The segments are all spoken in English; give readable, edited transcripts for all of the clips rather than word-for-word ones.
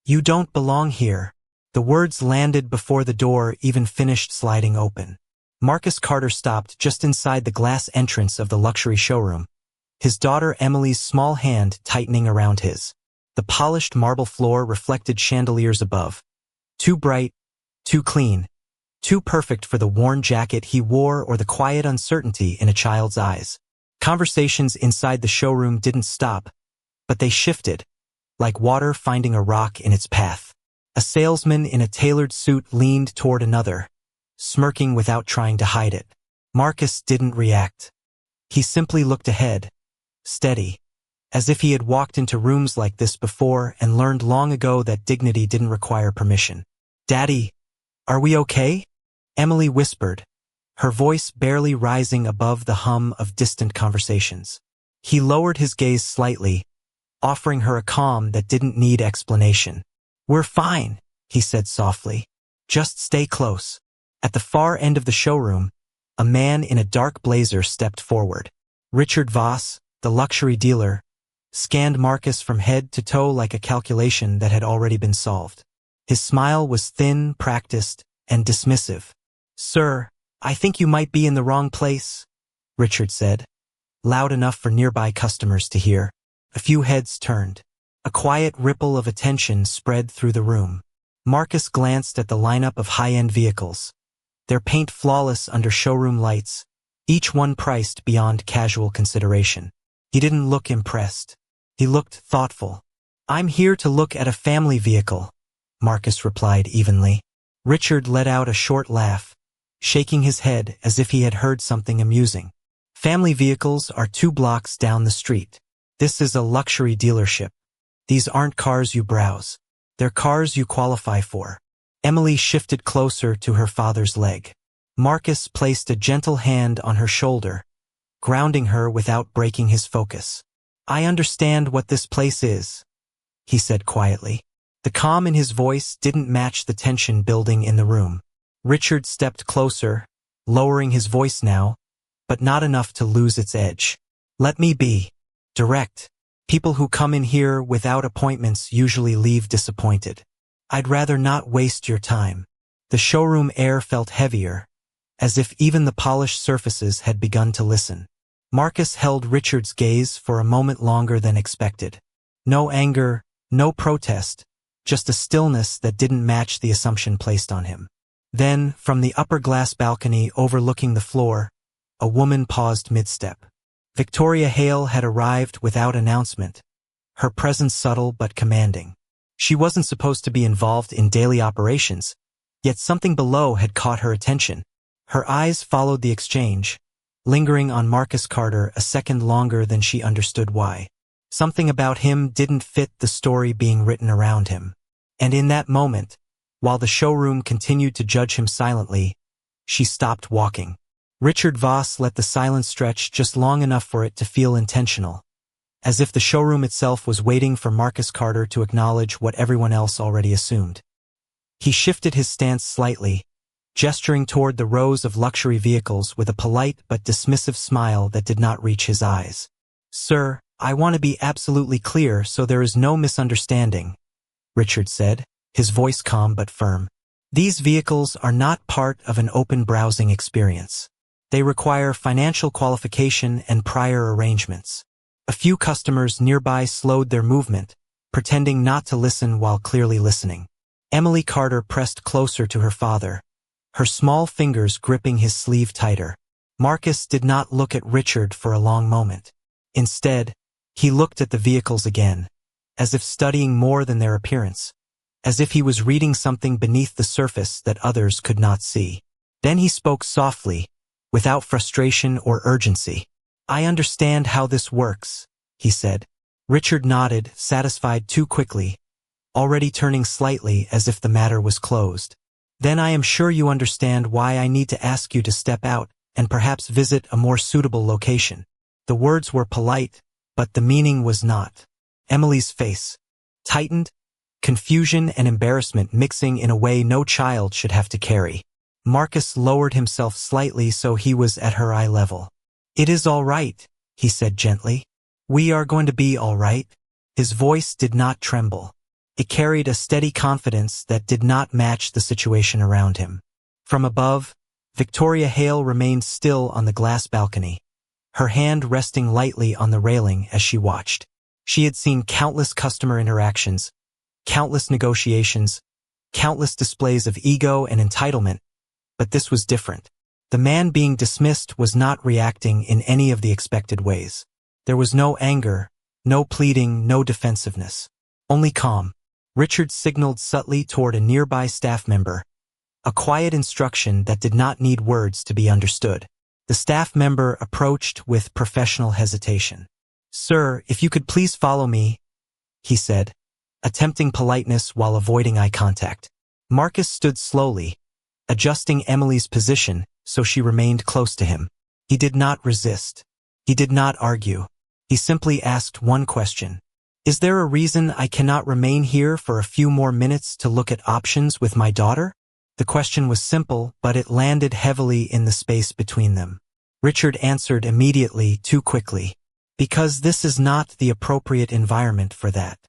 You don't belong here. The words landed before the door even finished sliding open. Marcus Carter stopped just inside the glass entrance of the luxury showroom, his daughter Emily's small hand tightening around his. The polished marble floor reflected chandeliers above. Too bright, too clean, too perfect for the worn jacket he wore or the quiet uncertainty in a child's eyes. Conversations inside the showroom didn't stop, but they shifted, like water finding a rock in its path. A salesman in a tailored suit leaned toward another, smirking without trying to hide it. Marcus didn't react. He simply looked ahead, steady, as if he had walked into rooms like this before and learned long ago that dignity didn't require permission. "Daddy, are we okay?" Emily whispered, her voice barely rising above the hum of distant conversations. He lowered his gaze slightly, offering her a calm that didn't need explanation. "We're fine," he said softly. "Just stay close." At the far end of the showroom, a man in a dark blazer stepped forward. Richard Voss, the luxury dealer, scanned Marcus from head to toe like a calculation that had already been solved. His smile was thin, practiced, and dismissive. "Sir, I think you might be in the wrong place," Richard said, loud enough for nearby customers to hear. A few heads turned. A quiet ripple of attention spread through the room. Marcus glanced at the lineup of high-end vehicles, their paint flawless under showroom lights, each one priced beyond casual consideration. He didn't look impressed. He looked thoughtful. "I'm here to look at a family vehicle," Marcus replied evenly. Richard let out a short laugh, shaking his head as if he had heard something amusing. "Family vehicles are 2 blocks down the street. This is a luxury dealership. These aren't cars you browse. They're cars you qualify for." Emily shifted closer to her father's leg. Marcus placed a gentle hand on her shoulder, grounding her without breaking his focus. "I understand what this place is," he said quietly. The calm in his voice didn't match the tension building in the room. Richard stepped closer, lowering his voice now, but not enough to lose its edge. "Let me be direct. People who come in here without appointments usually leave disappointed. I'd rather not waste your time." The showroom air felt heavier, as if even the polished surfaces had begun to listen. Marcus held Richard's gaze for a moment longer than expected. No anger, no protest, just a stillness that didn't match the assumption placed on him. Then, from the upper glass balcony overlooking the floor, a woman paused mid-step. Victoria Hale had arrived without announcement, her presence subtle but commanding. She wasn't supposed to be involved in daily operations, yet something below had caught her attention. Her eyes followed the exchange, lingering on Marcus Carter a second longer than she understood why. Something about him didn't fit the story being written around him. And in that moment, while the showroom continued to judge him silently, she stopped walking. Richard Voss let the silence stretch just long enough for it to feel intentional, as if the showroom itself was waiting for Marcus Carter to acknowledge what everyone else already assumed. He shifted his stance slightly, gesturing toward the rows of luxury vehicles with a polite but dismissive smile that did not reach his eyes. "Sir, I want to be absolutely clear so there is no misunderstanding," Richard said, his voice calm but firm. "These vehicles are not part of an open browsing experience. They require financial qualification and prior arrangements." A few customers nearby slowed their movement, pretending not to listen while clearly listening. Emily Carter pressed closer to her father, her small fingers gripping his sleeve tighter. Marcus did not look at Richard for a long moment. Instead, he looked at the vehicles again, as if studying more than their appearance, as if he was reading something beneath the surface that others could not see. Then he spoke softly, without frustration or urgency. "I understand how this works," he said. Richard nodded, satisfied too quickly, already turning slightly as if the matter was closed. "Then I am sure you understand why I need to ask you to step out and perhaps visit a more suitable location." The words were polite, but the meaning was not. Emily's face tightened, confusion and embarrassment mixing in a way no child should have to carry. Marcus lowered himself slightly so he was at her eye level. "It is all right," he said gently. "We are going to be all right." His voice did not tremble. It carried a steady confidence that did not match the situation around him. From above, Victoria Hale remained still on the glass balcony, her hand resting lightly on the railing as she watched. She had seen countless customer interactions, countless negotiations, countless displays of ego and entitlement, but this was different. The man being dismissed was not reacting in any of the expected ways. There was no anger, no pleading, no defensiveness. Only calm. Richard signaled subtly toward a nearby staff member, a quiet instruction that did not need words to be understood. The staff member approached with professional hesitation. "Sir, if you could please follow me," he said, attempting politeness while avoiding eye contact. Marcus stood slowly, adjusting Emily's position so she remained close to him. He did not resist. He did not argue. He simply asked one question. "Is there a reason I cannot remain here for a few more minutes to look at options with my daughter?" The question was simple, but it landed heavily in the space between them. Richard answered immediately, too quickly. "Because this is not the appropriate environment for that."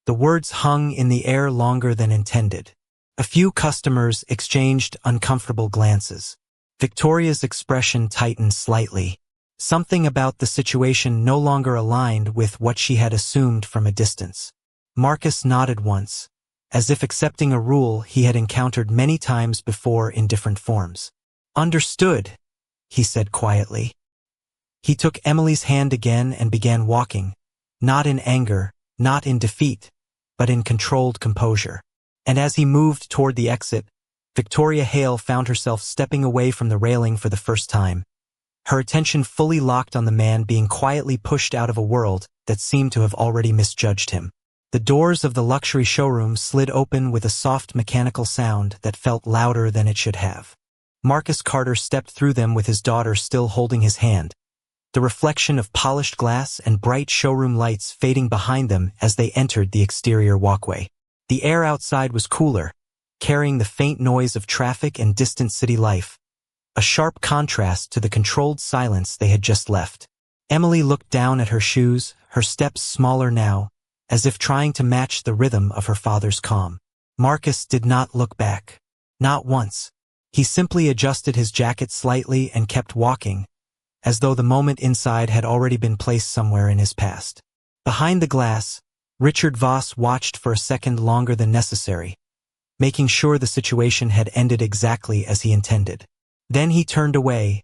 The words hung in the air longer than intended. A few customers exchanged uncomfortable glances. Victoria's expression tightened slightly. Something about the situation no longer aligned with what she had assumed from a distance. Marcus nodded once, as if accepting a rule he had encountered many times before in different forms. "Understood," he said quietly. He took Emily's hand again and began walking, not in anger, not in defeat, but in controlled composure. And as he moved toward the exit, Victoria Hale found herself stepping away from the railing for the first time, her attention fully locked on the man being quietly pushed out of a world that seemed to have already misjudged him. The doors of the luxury showroom slid open with a soft mechanical sound that felt louder than it should have. Marcus Carter stepped through them with his daughter still holding his hand, the reflection of polished glass and bright showroom lights fading behind them as they entered the exterior walkway. The air outside was cooler, carrying the faint noise of traffic and distant city life, a sharp contrast to the controlled silence they had just left. Emily looked down at her shoes, her steps smaller now, as if trying to match the rhythm of her father's calm. Marcus did not look back. Not once. He simply adjusted his jacket slightly and kept walking, as though the moment inside had already been placed somewhere in his past. Behind the glass, Richard Voss watched for a second longer than necessary, making sure the situation had ended exactly as he intended. Then he turned away,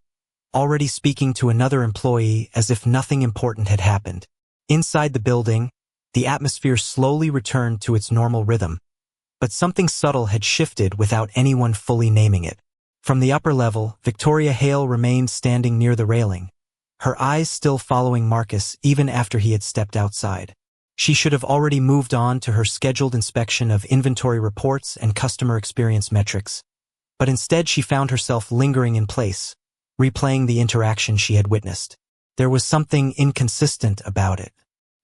already speaking to another employee as if nothing important had happened. Inside the building, the atmosphere slowly returned to its normal rhythm, but something subtle had shifted without anyone fully naming it. From the upper level, Victoria Hale remained standing near the railing, her eyes still following Marcus even after he had stepped outside. She should have already moved on to her scheduled inspection of inventory reports and customer experience metrics, but instead she found herself lingering in place, replaying the interaction she had witnessed. There was something inconsistent about it.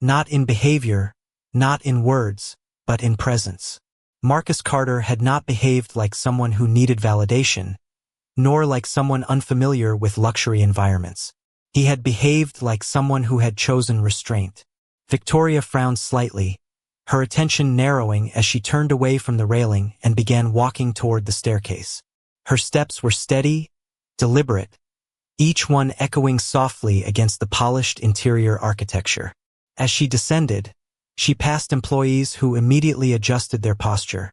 Not in behavior, not in words, but in presence. Marcus Carter had not behaved like someone who needed validation, nor like someone unfamiliar with luxury environments. He had behaved like someone who had chosen restraint. Victoria frowned slightly, her attention narrowing as she turned away from the railing and began walking toward the staircase. Her steps were steady, deliberate, each one echoing softly against the polished interior architecture. As she descended, she passed employees who immediately adjusted their posture,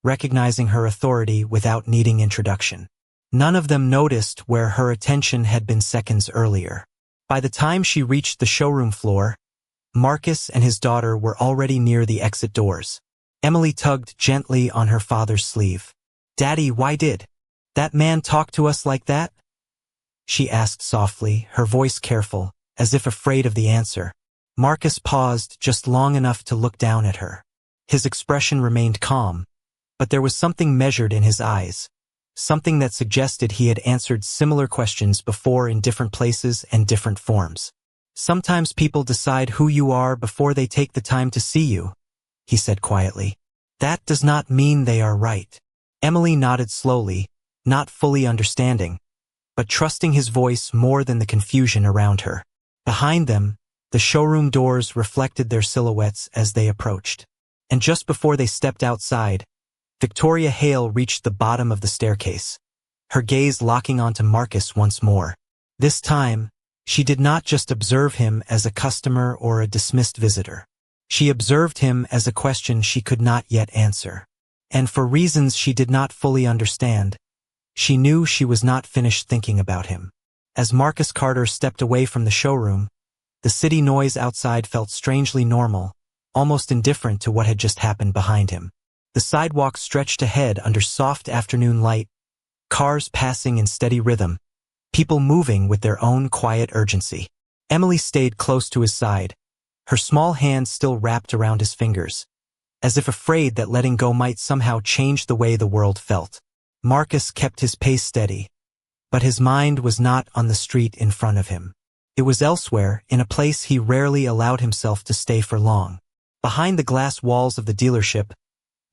recognizing her authority without needing introduction. None of them noticed where her attention had been seconds earlier. By the time she reached the showroom floor, Marcus and his daughter were already near the exit doors. Emily tugged gently on her father's sleeve. "Daddy, why did that man talk to us like that?" she asked softly, her voice careful, as if afraid of the answer. Marcus paused just long enough to look down at her. His expression remained calm, but there was something measured in his eyes, something that suggested he had answered similar questions before in different places and different forms. "Sometimes people decide who you are before they take the time to see you," he said quietly. "That does not mean they are right." Emily nodded slowly, not fully understanding, but trusting his voice more than the confusion around her. Behind them, the showroom doors reflected their silhouettes as they approached. And just before they stepped outside, Victoria Hale reached the bottom of the staircase, her gaze locking onto Marcus once more. This time, she did not just observe him as a customer or a dismissed visitor. She observed him as a question she could not yet answer. And for reasons she did not fully understand, she knew she was not finished thinking about him. As Marcus Carter stepped away from the showroom, the city noise outside felt strangely normal, almost indifferent to what had just happened behind him. The sidewalk stretched ahead under soft afternoon light, cars passing in steady rhythm, people moving with their own quiet urgency. Emily stayed close to his side, her small hand still wrapped around his fingers, as if afraid that letting go might somehow change the way the world felt. Marcus kept his pace steady, but his mind was not on the street in front of him. It was elsewhere, in a place he rarely allowed himself to stay for long. Behind the glass walls of the dealership,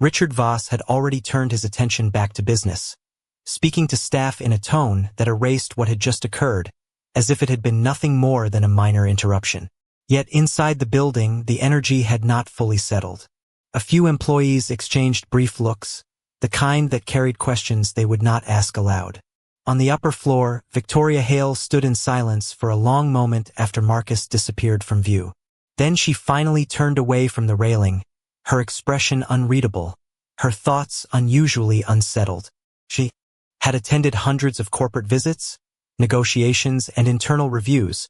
Richard Voss had already turned his attention back to business, speaking to staff in a tone that erased what had just occurred, as if it had been nothing more than a minor interruption. Yet inside the building, the energy had not fully settled. A few employees exchanged brief looks, the kind that carried questions they would not ask aloud. On the upper floor, Victoria Hale stood in silence for a long moment after Marcus disappeared from view. Then she finally turned away from the railing, her expression unreadable, her thoughts unusually unsettled. She had attended hundreds of corporate visits, negotiations, and internal reviews,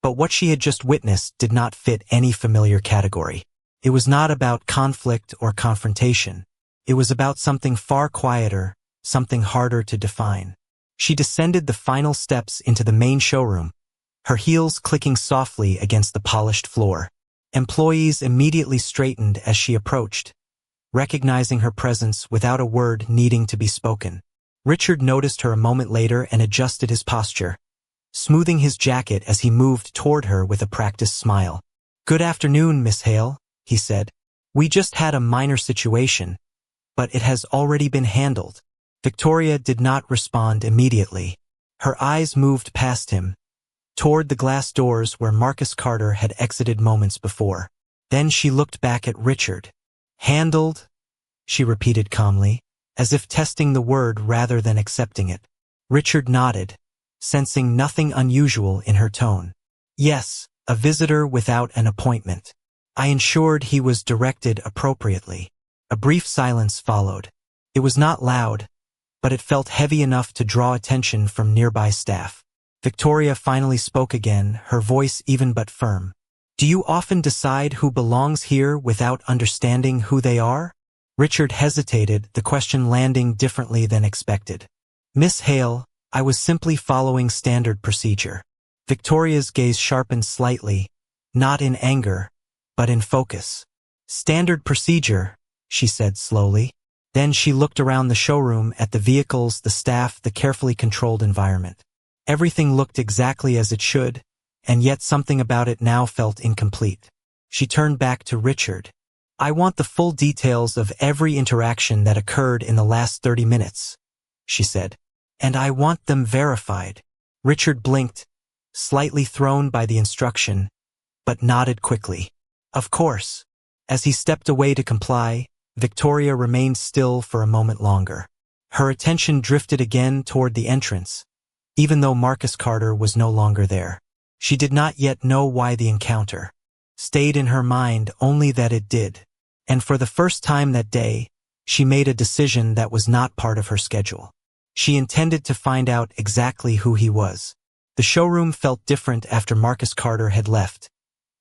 but what she had just witnessed did not fit any familiar category. It was not about conflict or confrontation. It was about something far quieter, something harder to define. She descended the final steps into the main showroom, her heels clicking softly against the polished floor. Employees immediately straightened as she approached, recognizing her presence without a word needing to be spoken. Richard noticed her a moment later and adjusted his posture, smoothing his jacket as he moved toward her with a practiced smile. "Good afternoon, Miss Hale," he said. "We just had a minor situation, but it has already been handled." Victoria did not respond immediately. Her eyes moved past him, toward the glass doors where Marcus Carter had exited moments before. Then she looked back at Richard. "Handled?" she repeated calmly, as if testing the word rather than accepting it. Richard nodded, sensing nothing unusual in her tone. "Yes, a visitor without an appointment. I ensured he was directed appropriately." A brief silence followed. It was not loud, but it felt heavy enough to draw attention from nearby staff. Victoria finally spoke again, her voice even but firm. "Do you often decide who belongs here without understanding who they are?" Richard hesitated, the question landing differently than expected. "Miss Hale, I was simply following standard procedure." Victoria's gaze sharpened slightly, not in anger, but in focus. "Standard procedure," she said slowly. Then she looked around the showroom at the vehicles, the staff, the carefully controlled environment. Everything looked exactly as it should, and yet something about it now felt incomplete. She turned back to Richard. "I want the full details of every interaction that occurred in the last 30 minutes, she said. "And I want them verified." Richard blinked, slightly thrown by the instruction, but nodded quickly. "Of course." As he stepped away to comply, Victoria remained still for a moment longer. Her attention drifted again toward the entrance, even though Marcus Carter was no longer there. She did not yet know why the encounter stayed in her mind, only that it did. And for the first time that day, she made a decision that was not part of her schedule. She intended to find out exactly who he was. The showroom felt different after Marcus Carter had left,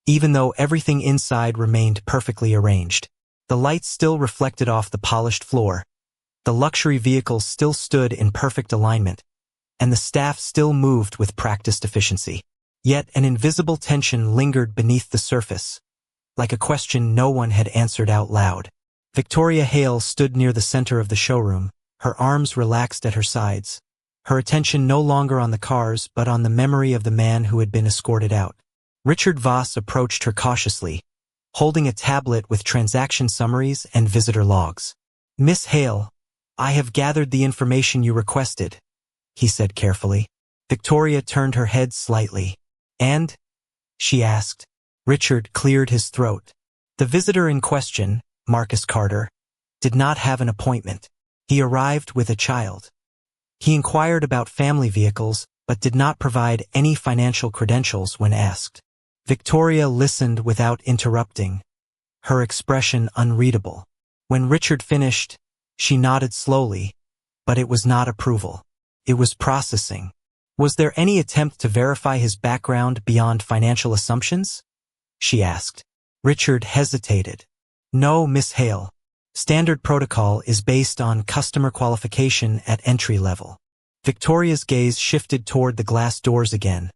even though everything inside remained perfectly arranged. The lights still reflected off the polished floor, the luxury vehicles still stood in perfect alignment, and the staff still moved with practiced efficiency. Yet an invisible tension lingered beneath the surface, like a question no one had answered out loud. Victoria Hale stood near the center of the showroom, her arms relaxed at her sides, her attention no longer on the cars but on the memory of the man who had been escorted out. Richard Voss approached her cautiously, holding a tablet with transaction summaries and visitor logs. "Miss Hale, I have gathered the information you requested," he said carefully. Victoria turned her head slightly. "And?" she asked. Richard cleared his throat. "The visitor in question, Marcus Carter, did not have an appointment. He arrived with a child. He inquired about family vehicles, but did not provide any financial credentials when asked. Victoria listened without interrupting, her expression unreadable. When Richard finished, she nodded slowly, but it was not approval. It was processing. Was there any attempt to verify his background beyond financial assumptions? She asked. Richard hesitated. No, Miss Hale. Standard protocol is based on customer qualification at entry level. Victoria's gaze shifted toward the glass doors again,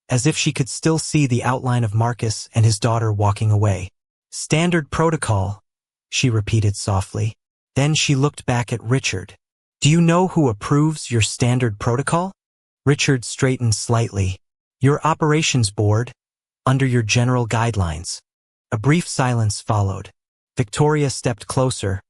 as if she could still see the outline of Marcus and his daughter walking away. Standard protocol, she repeated softly. Then she looked back at Richard. Do you know who approves your standard protocol? Richard straightened slightly. Your operations board, under your general guidelines. A brief silence followed. Victoria stepped closer,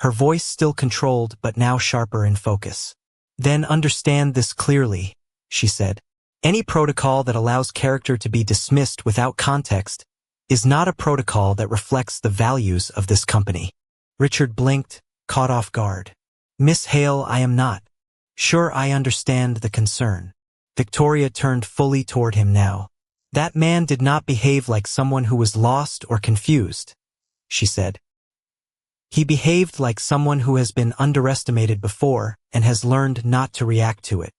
her voice still controlled but now sharper in focus. Then understand this clearly, she said. Any protocol that allows character to be dismissed without context is not a protocol that reflects the values of this company. Richard blinked, caught off guard. Miss Hale, I am not. Sure, I understand the concern. Victoria turned fully toward him now. That man did not behave like someone who was lost or confused, she said. He behaved like someone who has been underestimated before and has learned not to react to it.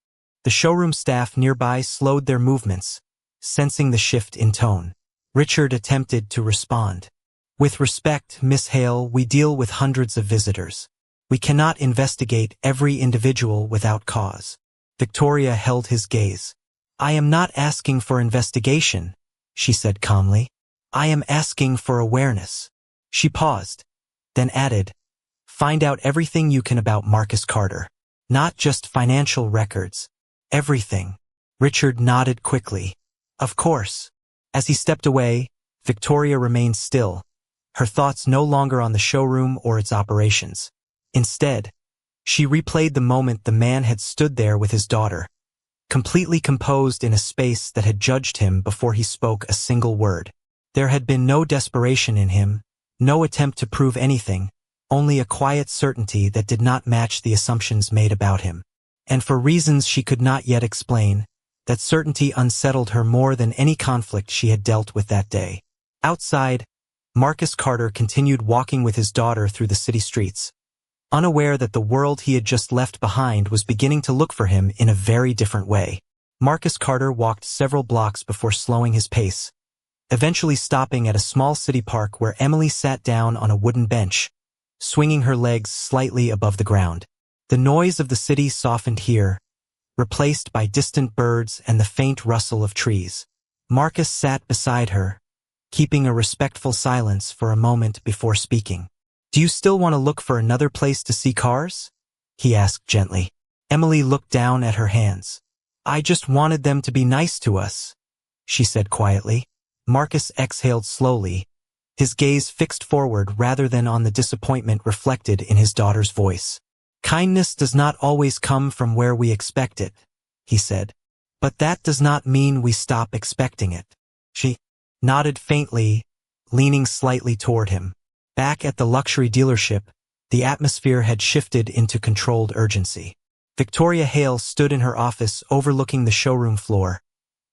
The showroom staff nearby slowed their movements, sensing the shift in tone. Richard attempted to respond. With respect, Miss Hale, we deal with hundreds of visitors. We cannot investigate every individual without cause. Victoria held his gaze. I am not asking for investigation, she said calmly. I am asking for awareness. She paused, then added, find out everything you can about Marcus Carter. Not just financial records. Everything. Richard nodded quickly. Of course. As he stepped away, Victoria remained still, her thoughts no longer on the showroom or its operations. Instead, she replayed the moment the man had stood there with his daughter, completely composed in a space that had judged him before he spoke a single word. There had been no desperation in him, no attempt to prove anything, only a quiet certainty that did not match the assumptions made about him. And for reasons she could not yet explain, that certainty unsettled her more than any conflict she had dealt with that day. Outside, Marcus Carter continued walking with his daughter through the city streets, unaware that the world he had just left behind was beginning to look for him in a very different way. Marcus Carter walked several blocks before slowing his pace, eventually stopping at a small city park where Emily sat down on a wooden bench, swinging her legs slightly above the ground. The noise of the city softened here, replaced by distant birds and the faint rustle of trees. Marcus sat beside her, keeping a respectful silence for a moment before speaking. Do you still want to look for another place to see cars? He asked gently. Emily looked down at her hands. I just wanted them to be nice to us, she said quietly. Marcus exhaled slowly, his gaze fixed forward rather than on the disappointment reflected in his daughter's voice. Kindness does not always come from where we expect it, he said. But that does not mean we stop expecting it. She nodded faintly, leaning slightly toward him. Back at the luxury dealership, the atmosphere had shifted into controlled urgency. Victoria Hale stood in her office overlooking the showroom floor,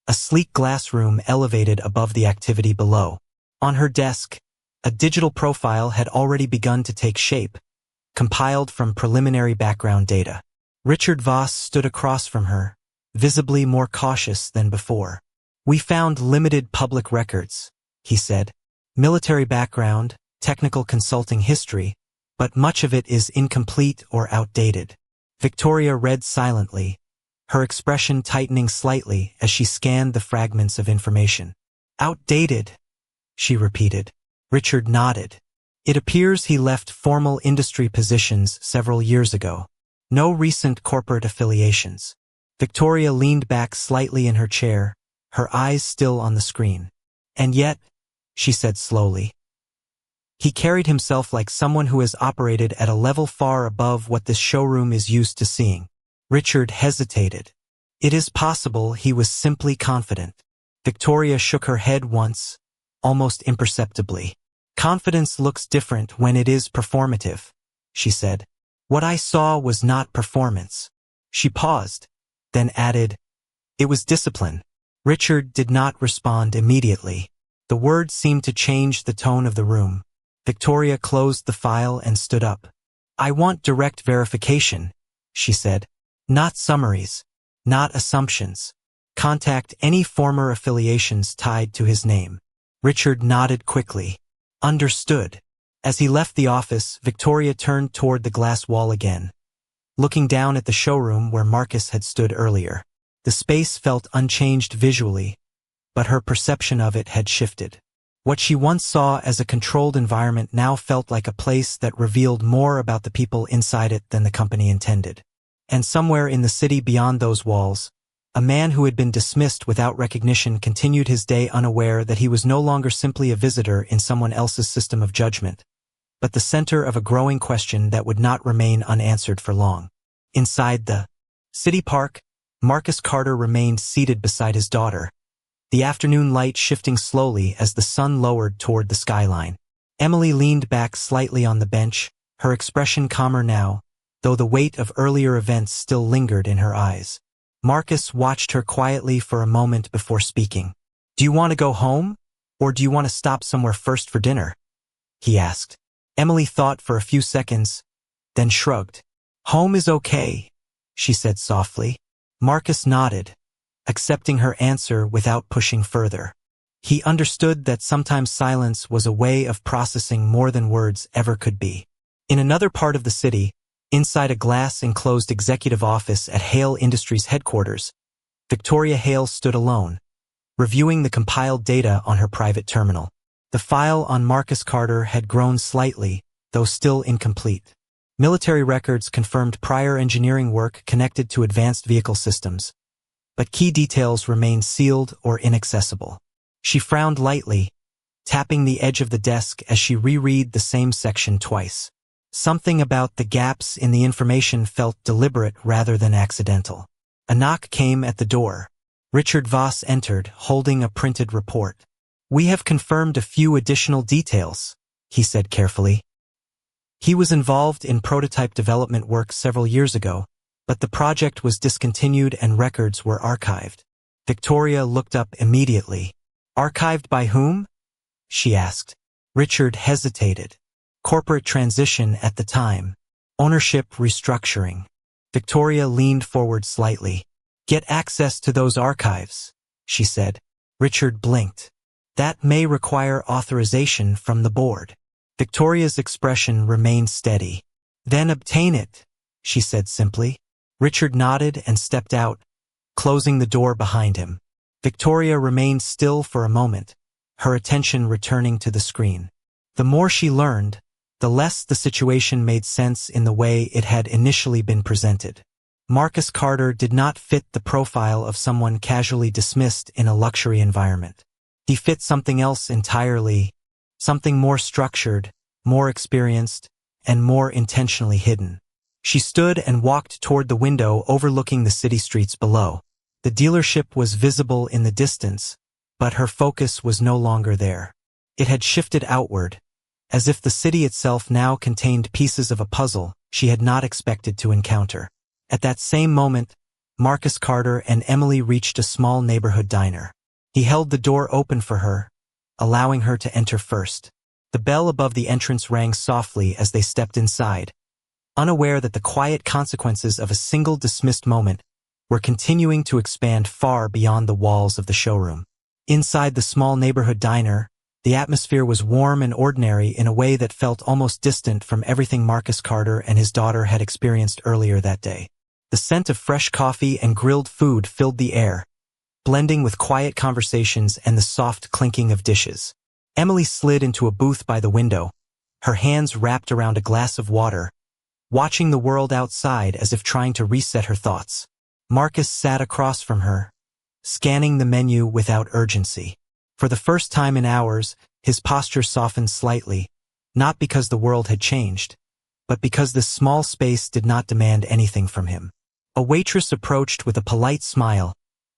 a sleek glass room elevated above the activity below. On her desk, a digital profile had already begun to take shape, compiled from preliminary background data. Richard Voss stood across from her, visibly more cautious than before. We found limited public records, he said. Military background, technical consulting history, but much of it is incomplete or outdated. Victoria read silently, her expression tightening slightly as she scanned the fragments of information. Outdated, she repeated. Richard nodded. It appears he left formal industry positions several years ago. No recent corporate affiliations. Victoria leaned back slightly in her chair, her eyes still on the screen. And yet, she said slowly, he carried himself like someone who has operated at a level far above what this showroom is used to seeing. Richard hesitated. It is possible he was simply confident. Victoria shook her head once, almost imperceptibly. Confidence looks different when it is performative, she said. What I saw was not performance. She paused, then added, it was discipline. Richard did not respond immediately. The words seemed to change the tone of the room. Victoria closed the file and stood up. I want direct verification, she said. Not summaries, not assumptions. Contact any former affiliations tied to his name. Richard nodded quickly. Understood. As he left the office, Victoria turned toward the glass wall again, looking down at the showroom where Marcus had stood earlier. The space felt unchanged visually, but her perception of it had shifted. What she once saw as a controlled environment now felt like a place that revealed more about the people inside it than the company intended. And somewhere in the city beyond those walls, a man who had been dismissed without recognition continued his day unaware that he was no longer simply a visitor in someone else's system of judgment, but the center of a growing question that would not remain unanswered for long. Inside the city park, Marcus Carter remained seated beside his daughter, the afternoon light shifting slowly as the sun lowered toward the skyline. Emily leaned back slightly on the bench, her expression calmer now, though the weight of earlier events still lingered in her eyes. Marcus watched her quietly for a moment before speaking. Do you want to go home, or do you want to stop somewhere first for dinner? He asked. Emily thought for a few seconds, then shrugged. Home is okay, she said softly. Marcus nodded, accepting her answer without pushing further. He understood that sometimes silence was a way of processing more than words ever could be. In another part of the city, inside a glass-enclosed executive office at Hale Industries headquarters, Victoria Hale stood alone, reviewing the compiled data on her private terminal. The file on Marcus Carter had grown slightly, though still incomplete. Military records confirmed prior engineering work connected to advanced vehicle systems, but key details remained sealed or inaccessible. She frowned lightly, tapping the edge of the desk as she reread the same section twice. Something about the gaps in the information felt deliberate rather than accidental. A knock came at the door. Richard Voss entered, holding a printed report. We have confirmed a few additional details, he said carefully. He was involved in prototype development work several years ago, but the project was discontinued and records were archived. Victoria looked up immediately. Archived by whom? She asked. Richard hesitated. Corporate transition at the time. Ownership restructuring. Victoria leaned forward slightly. Get access to those archives, she said. Richard blinked. That may require authorization from the board. Victoria's expression remained steady. Then obtain it, she said simply. Richard nodded and stepped out, closing the door behind him. Victoria remained still for a moment, her attention returning to the screen. The more she learned, the less the situation made sense in the way it had initially been presented. Marcus Carter did not fit the profile of someone casually dismissed in a luxury environment. He fit something else entirely, something more structured, more experienced, and more intentionally hidden. She stood and walked toward the window overlooking the city streets below. The dealership was visible in the distance, but her focus was no longer there. It had shifted outward, as if the city itself now contained pieces of a puzzle she had not expected to encounter. At that same moment, Marcus Carter and Emily reached a small neighborhood diner. He held the door open for her, allowing her to enter first. The bell above the entrance rang softly as they stepped inside, unaware that the quiet consequences of a single dismissed moment were continuing to expand far beyond the walls of the showroom. Inside the small neighborhood diner, the atmosphere was warm and ordinary in a way that felt almost distant from everything Marcus Carter and his daughter had experienced earlier that day. The scent of fresh coffee and grilled food filled the air, blending with quiet conversations and the soft clinking of dishes. Emily slid into a booth by the window, her hands wrapped around a glass of water, watching the world outside as if trying to reset her thoughts. Marcus sat across from her, scanning the menu without urgency. For the first time in hours, his posture softened slightly, not because the world had changed, but because this small space did not demand anything from him. A waitress approached with a polite smile,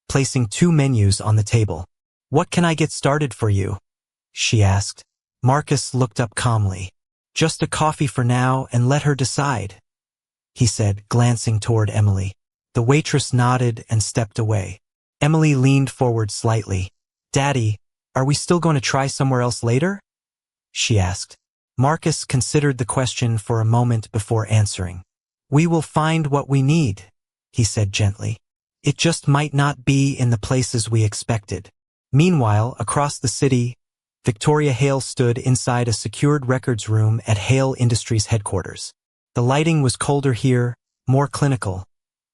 placing 2 menus on the table. "What can I get started for you?" she asked. Marcus looked up calmly. "Just a coffee for now and let her decide," he said, glancing toward Emily. The waitress nodded and stepped away. Emily leaned forward slightly. "Daddy, are we still going to try somewhere else later?" she asked. Marcus considered the question for a moment before answering. "We will find what we need," he said gently. "It just might not be in the places we expected." Meanwhile, across the city, Victoria Hale stood inside a secured records room at Hale Industries headquarters. The lighting was colder here, more clinical,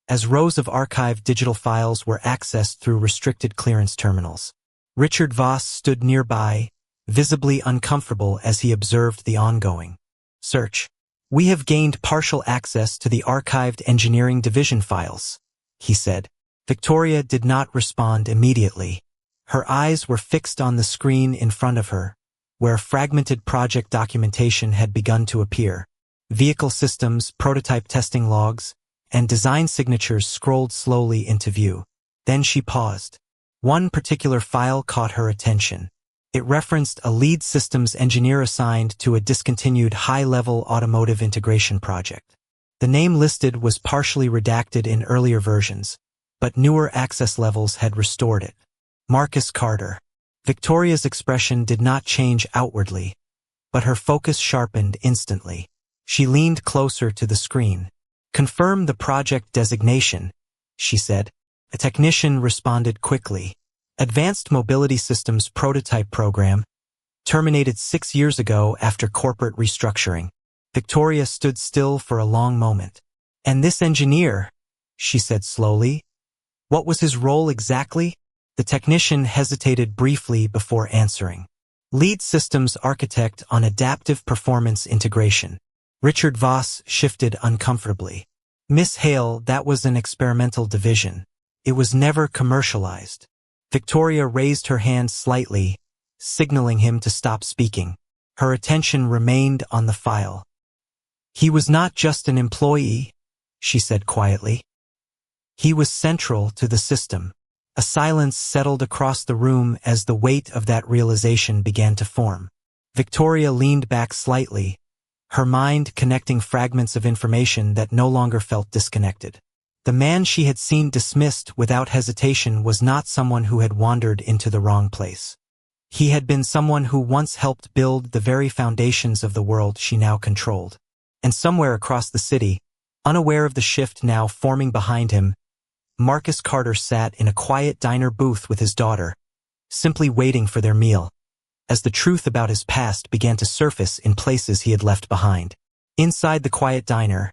as rows of archived digital files were accessed through restricted clearance terminals. Richard Voss stood nearby, visibly uncomfortable as he observed the ongoing search. "We have gained partial access to the archived engineering division files," he said. Victoria did not respond immediately. Her eyes were fixed on the screen in front of her, where fragmented project documentation had begun to appear. Vehicle systems, prototype testing logs, and design signatures scrolled slowly into view. Then she paused. One particular file caught her attention. It referenced a lead systems engineer assigned to a discontinued high-level automotive integration project. The name listed was partially redacted in earlier versions, but newer access levels had restored it. Marcus Carter. Victoria's expression did not change outwardly, but her focus sharpened instantly. She leaned closer to the screen. "Confirm the project designation," she said. A technician responded quickly. "Advanced Mobility Systems Prototype Program, terminated 6 years ago after corporate restructuring." Victoria stood still for a long moment. "And this engineer," she said slowly, "what was his role exactly?" The technician hesitated briefly before answering. "Lead Systems Architect on Adaptive Performance Integration." Richard Voss shifted uncomfortably. "Miss Hale, that was an experimental division. It was never commercialized." Victoria raised her hand slightly, signaling him to stop speaking. Her attention remained on the file. "He was not just an employee," she said quietly. "He was central to the system." A silence settled across the room as the weight of that realization began to form. Victoria leaned back slightly, her mind connecting fragments of information that no longer felt disconnected. The man she had seen dismissed without hesitation was not someone who had wandered into the wrong place. He had been someone who once helped build the very foundations of the world she now controlled. And somewhere across the city, unaware of the shift now forming behind him, Marcus Carter sat in a quiet diner booth with his daughter, simply waiting for their meal, as the truth about his past began to surface in places he had left behind. Inside the quiet diner,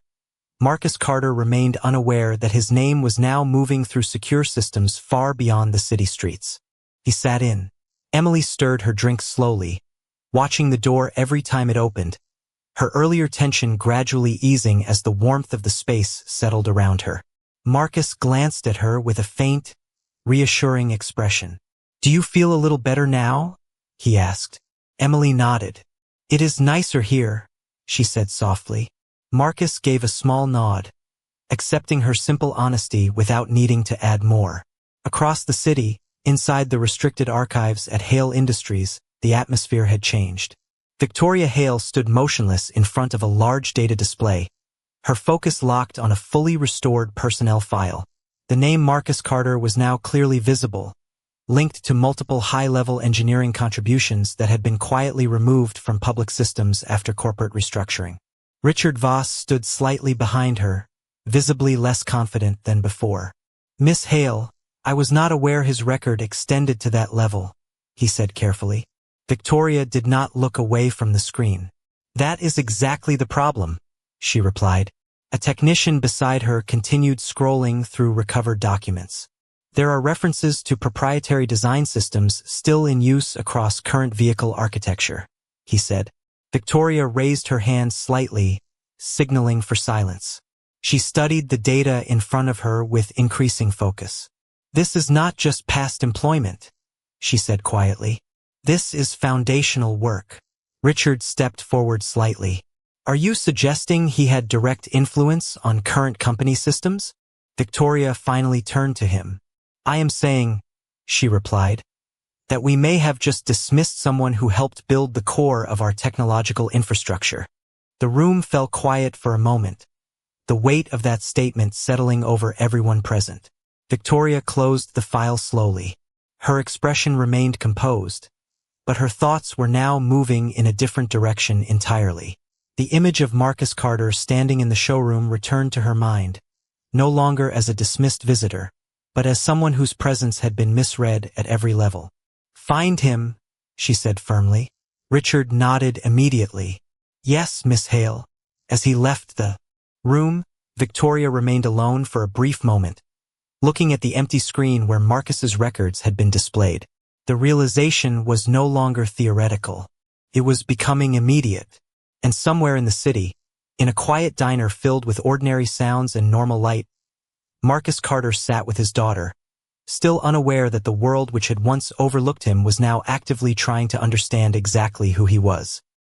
Marcus Carter remained unaware that his name was now moving through secure systems far beyond the city streets. He sat in. Emily stirred her drink slowly, watching the door every time it opened, her earlier tension gradually easing as the warmth of the space settled around her. Marcus glanced at her with a faint, reassuring expression. "Do you feel a little better now?" he asked. Emily nodded. "It is nicer here," she said softly. Marcus gave a small nod, accepting her simple honesty without needing to add more. Across the city, inside the restricted archives at Hale Industries, the atmosphere had changed. Victoria Hale stood motionless in front of a large data display, her focus locked on a fully restored personnel file. The name Marcus Carter was now clearly visible, linked to multiple high-level engineering contributions that had been quietly removed from public systems after corporate restructuring. Richard Voss stood slightly behind her, visibly less confident than before. "Miss Hale, I was not aware his record extended to that level," he said carefully. Victoria did not look away from the screen. "That is exactly the problem," she replied. A technician beside her continued scrolling through recovered documents. "There are references to proprietary design systems still in use across current vehicle architecture," he said. Victoria raised her hand slightly, signaling for silence. She studied the data in front of her with increasing focus. "This is not just past employment," she said quietly. "This is foundational work." Richard stepped forward slightly. "Are you suggesting he had direct influence on current company systems?" Victoria finally turned to him. "I am saying," she replied, that we may have just dismissed someone who helped build the core of our technological infrastructure. The room fell quiet for a moment, the weight of that statement settling over everyone present. Victoria closed the file slowly. Her expression remained composed, but her thoughts were now moving in a different direction entirely. The image of Marcus Carter standing in the showroom returned to her mind, no longer as a dismissed visitor, but as someone whose presence had been misread at every level. "Find him," she said firmly. Richard nodded immediately. "Yes, Miss Hale." As he left the room, Victoria remained alone for a brief moment, looking at the empty screen where Marcus's records had been displayed. The realization was no longer theoretical. It was becoming immediate. And somewhere in the city, in a quiet diner filled with ordinary sounds and normal light, Marcus Carter sat with his daughter, still unaware that the world which had once overlooked him was now actively trying to understand exactly who he was.